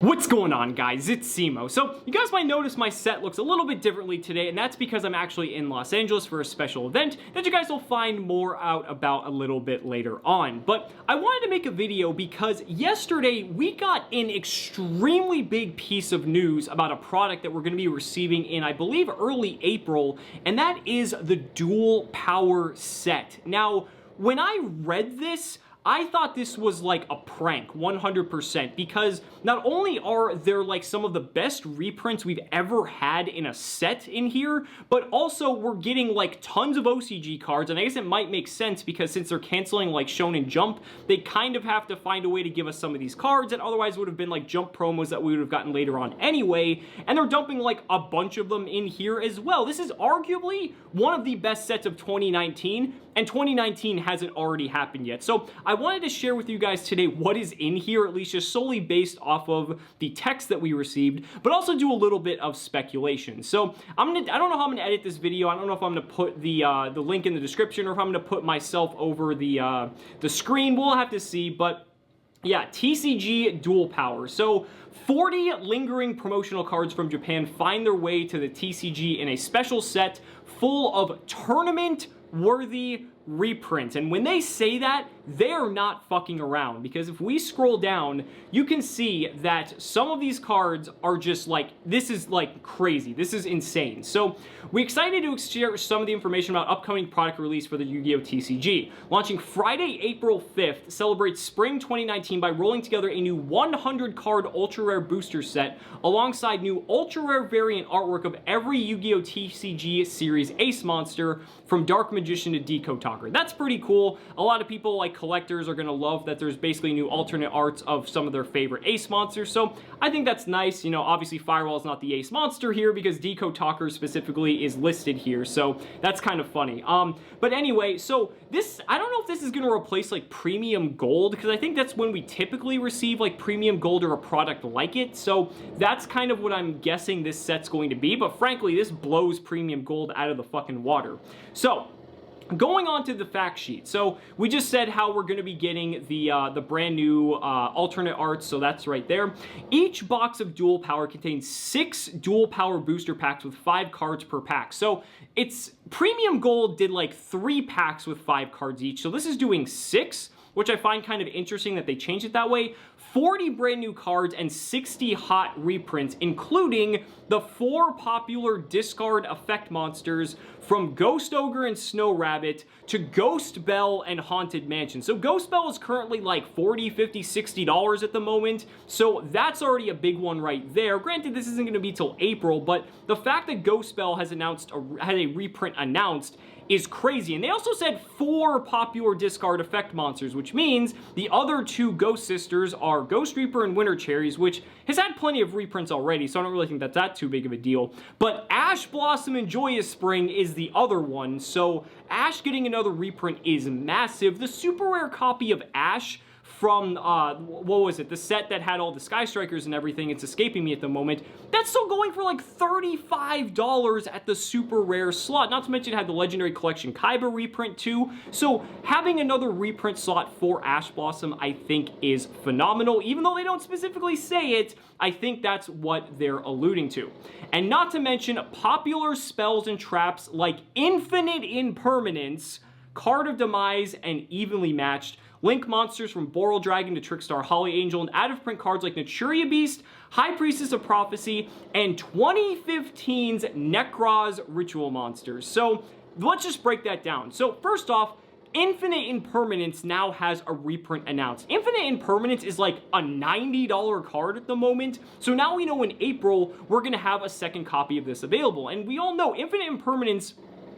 What's going on, guys? It's Cimo. So, you guys might notice my set looks a little bit differently today, and that's because I'm actually in Los Angeles for a special event that you guys will find more out about a little bit later on. But I wanted to make a video because yesterday we got an extremely big piece of news about a product that we're going to be receiving in, I believe, early April, and that is the Duel Power set. Now, when I read this, I thought this was like a prank, 100%, because not only are there like some of the best reprints we've ever had in a set in here, but also we're getting like tons of OCG cards, and I guess it might make sense because since they're canceling like Shonen Jump, they kind of have to find a way to give us some of these cards that otherwise would have been like Jump promos that we would have gotten later on anyway, and they're dumping like a bunch of them in here as well. This is arguably one of the best sets of 2019, and 2019 hasn't already happened yet. So I wanted to share with you guys today what is in here, at least just solely based off of the text that we received, but also do a little bit of speculation. So I don't know how I'm gonna edit this video. I don't know if I'm gonna put the link in the description or if I'm gonna put myself over the screen. We'll have to see, but yeah, TCG Duel Power. So 40 lingering promotional cards from Japan find their way to the TCG in a special set full of tournament-worthy reprints. And when they say that, they're not fucking around, because if we scroll down, you can see that some of these cards are just like, this is like crazy. This is insane. So we're excited to share some of the information about upcoming product release for the Yu-Gi-Oh! TCG. Launching Friday, April 5th, celebrates spring 2019 by rolling together a new 100 card ultra rare booster set alongside new ultra rare variant artwork of every Yu-Gi-Oh! TCG series ace monster, from Dark Magician to Decode Talker. That's pretty cool. A lot of people, like collectors, are going to love that there's basically new alternate arts of some of their favorite ace monsters, so I think that's nice. You know, obviously Firewall is not the ace monster here because Decode Talker specifically is listed here, so that's kind of funny. But anyway, so this, I don't know if this is going to replace like Premium Gold, because I think that's when we typically receive like Premium Gold or a product like it, so that's kind of what I'm guessing this set's going to be, but frankly, this blows Premium Gold out of the fucking water. So, going on to the fact sheet. So we just said how we're going to be getting the brand new alternate arts, so that's right there. Each box of Duel Power contains 6 Duel Power booster packs with 5 cards per pack. So it's Premium Gold did like 3 packs with 5 cards each, so this is doing 6, which I find kind of interesting that they changed it that way. 40 brand new cards and 60 hot reprints, including the 4 popular discard effect monsters from Ghost Ogre and Snow Rabbit to Ghost Bell and Haunted Mansion. So Ghost Bell is currently like $40, $50, $60 at the moment, so that's already a big one right there. Granted, this isn't going to be till April, but the fact that Ghost Bell has had a reprint announced is crazy. And they also said 4 popular discard effect monsters, which means the other 2 Ghost Sisters are Ghost Reaper and Winter Cherries, which has had plenty of reprints already, so I don't really think that's that too big of a deal. But Ash Blossom and Joyous Spring is the other one, so Ash getting another reprint is massive. The super rare copy of Ash from, what was it, the set that had all the Sky Strikers and everything, it's escaping me at the moment, that's still going for like $35 at the super rare slot. Not to mention it had the Legendary Collection Kaiba reprint too, so having another reprint slot for Ash Blossom I think is phenomenal. Even though they don't specifically say it, I think that's what they're alluding to. And not to mention popular spells and traps like Infinite Impermanence, Card of Demise, and Evenly Matched, Link monsters from Boral Dragon to Trickstar Holly Angel, and out-of-print cards like Naturia Beast, High Priestess of Prophecy, and 2015's Nekroz Ritual monsters. So let's just break that down. So first off, Infinite Impermanence now has a reprint announced. Infinite Impermanence is like a $90 card at the moment, so now we know in April we're going to have a second copy of this available. And we all know Infinite Impermanence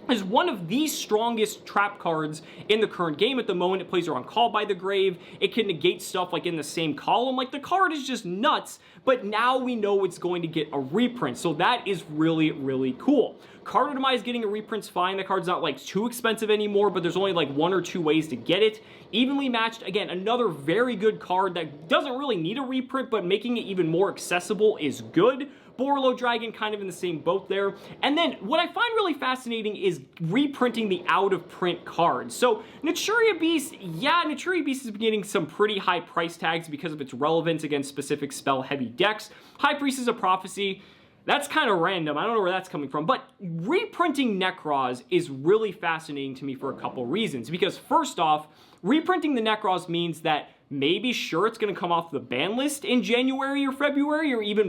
is one of the strongest trap cards in the current game at the moment. It plays around Call by the Grave. It can negate stuff like in the same column. Like, the card is just nuts, but now we know it's going to get a reprint, so that is really, really cool. Card of Demise getting a reprint's fine. The card's not like too expensive anymore, but there's only like 1 or 2 ways to get it. Evenly Matched, again, another very good card that doesn't really need a reprint, but making it even more accessible is good. Borlo Dragon, kind of in the same boat there. And then what I find really fascinating is reprinting the out-of-print cards. So Naturia Beast, yeah, Naturia Beast has been getting some pretty high price tags because of its relevance against specific spell-heavy decks. High Priestess of Prophecy, that's kind of random. I don't know where that's coming from. But reprinting Necros is really fascinating to me for a couple reasons. Because first off, reprinting the Necros means that maybe sure it's going to come off the ban list in January or February, or even,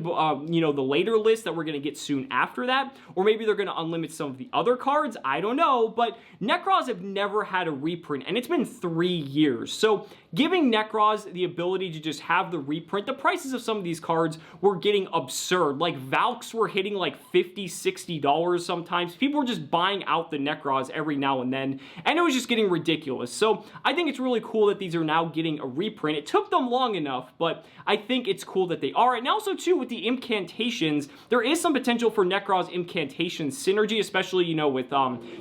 you know, the later list that we're going to get soon after that. Or maybe they're going to unlimit some of the other cards. I don't know. But Necros have never had a reprint, and it's been 3 years. So giving Necros the ability to just have the reprint, the prices of some of these cards were getting absurd. Like Valks were hitting like $50, $60 sometimes. People were just buying out the Necros every now and then, and it was just getting ridiculous. So I think it's really cool that these are now getting a reprint. It took them long enough, but I think it's cool that they are. And also too, with the incantations, there is some potential for Necros incantation synergy, especially, you know, with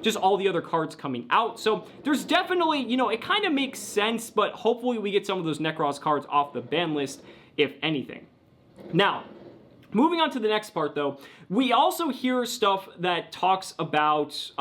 just all the other cards coming out. So there's definitely, you know, it kind of makes sense, but hopefully we get some of those Necros cards off the ban list, if anything. Now, moving on to the next part though, we also hear stuff that talks about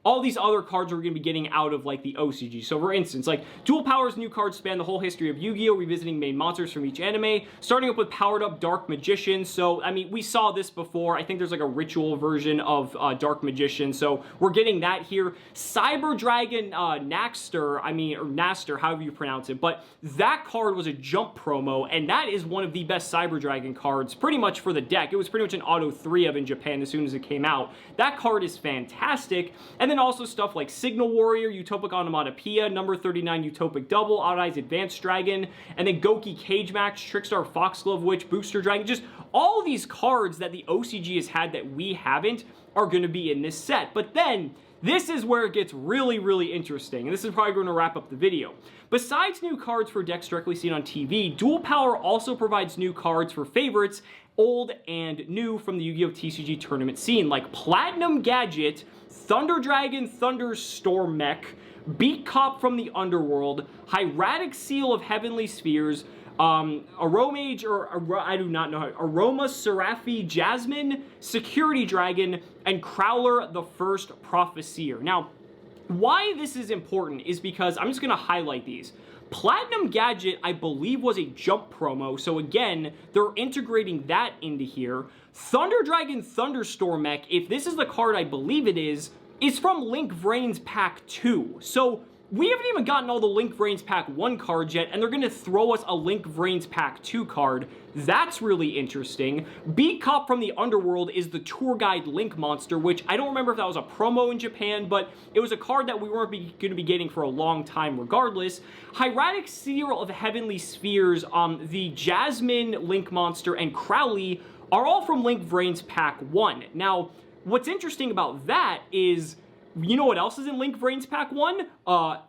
all these other cards we're going to be getting out of, like, the OCG. So, for instance, like, Duel Power's new cards span the whole history of Yu-Gi-Oh!, revisiting main monsters from each anime, starting up with Powered-Up Dark Magician. So, I mean, we saw this before. I think there's, like, a ritual version of Dark Magician, so we're getting that here. Cyber Dragon Naxter, or Naster, however you pronounce it, but that card was a jump promo, and that is one of the best Cyber Dragon cards, pretty much for the deck. It was pretty much an auto 3 of in Japan as soon as it came out. That card is fantastic. And then also stuff like Signal Warrior, Utopic Onomatopoeia, number 39 Utopic Double, Odd Eyes Advanced Dragon, and then Goki Cage Match, Trickstar Foxglove Witch, Booster Dragon. Just all these cards that the OCG has had that we haven't are going to be in this set. But then, this is where it gets really, really interesting, and this is probably going to wrap up the video. Besides new cards for decks directly seen on TV, Duel Power also provides new cards for favorites, old and new, from the Yu-Gi-Oh! TCG tournament scene, like Platinum Gadget, Thunder Dragon Thunderstorm Mech, Beat Cop from the Underworld, Hieratic Seal of Heavenly Spheres, Aromage, or I do not know how, Aroma Seraphi Jasmine, Security Dragon, and Crowler the First Prophecyr. Now, why this is important is because I'm just going to highlight these. Platinum Gadget, I believe, was a jump promo, so again, they're integrating that into here. Thunder Dragon Thunderstorm Mech, if this is the card I believe it is from Link Vrains Pack 2. So we haven't even gotten all the Link Vrains Pack 1 cards yet, and they're going to throw us a Link Vrains Pack 2 card. That's really interesting. Beat Cop from the Underworld is the tour guide Link monster, which I don't remember if that was a promo in Japan, but it was a card that we weren't going to be getting for a long time regardless. Hieratic Seal of Heavenly Spheres, the Jasmine Link monster, and Crowley are all from Link Vrains Pack 1. Now, what's interesting about that is, you know what else is in Link Vrains Pack 1?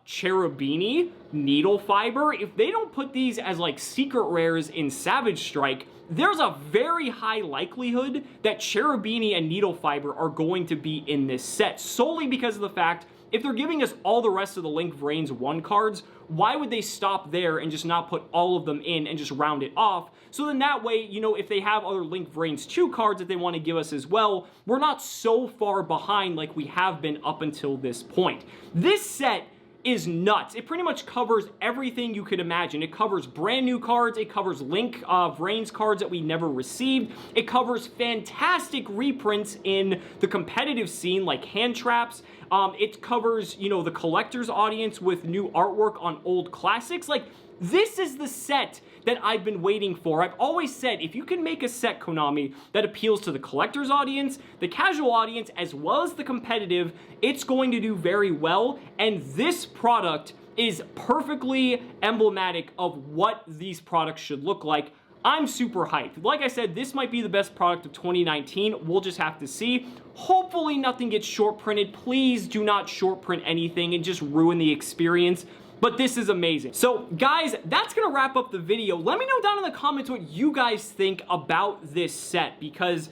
Cherubini, Needle Fiber. If they don't put these as, like, secret rares in Savage Strike, there's a very high likelihood that Cherubini and Needle Fiber are going to be in this set, solely because of the fact, if they're giving us all the rest of the Link Vrains 1 cards, why would they stop there and just not put all of them in and just round it off? So then that way, you know, if they have other Link Vrains 2 cards that they want to give us as well, we're not so far behind like we have been up until this point. This set is nuts. It pretty much covers everything you could imagine. It covers brand new cards. It covers Link Vrains cards that we never received. It covers fantastic reprints in the competitive scene, like hand traps. It covers, you know, the collector's audience with new artwork on old classics. Like, this is the set that I've been waiting for. I've always said, if you can make a set, Konami, that appeals to the collector's audience, the casual audience, as well as the competitive, it's going to do very well, and this product is perfectly emblematic of what these products should look like. I'm super hyped. Like I said, this might be the best product of 2019. We'll just have to see. Hopefully nothing gets short printed. Please do not short print anything and just ruin the experience. But this is amazing. So guys, that's gonna wrap up the video. Let me know down in the comments what you guys think about this set, because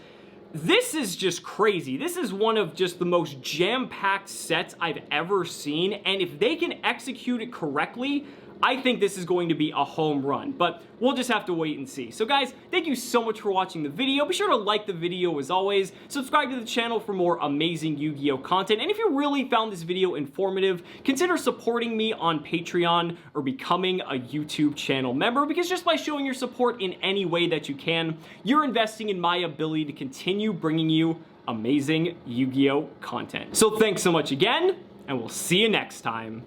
this is just crazy. This is one of just the most jam-packed sets I've ever seen, and if they can execute it correctly, I think this is going to be a home run, but we'll just have to wait and see. So guys, thank you so much for watching the video. Be sure to like the video as always, subscribe to the channel for more amazing Yu-Gi-Oh content, and if you really found this video informative, consider supporting me on Patreon or becoming a YouTube channel member, because just by showing your support in any way that you can, you're investing in my ability to continue bringing you amazing Yu-Gi-Oh content. So thanks so much again, and we'll see you next time.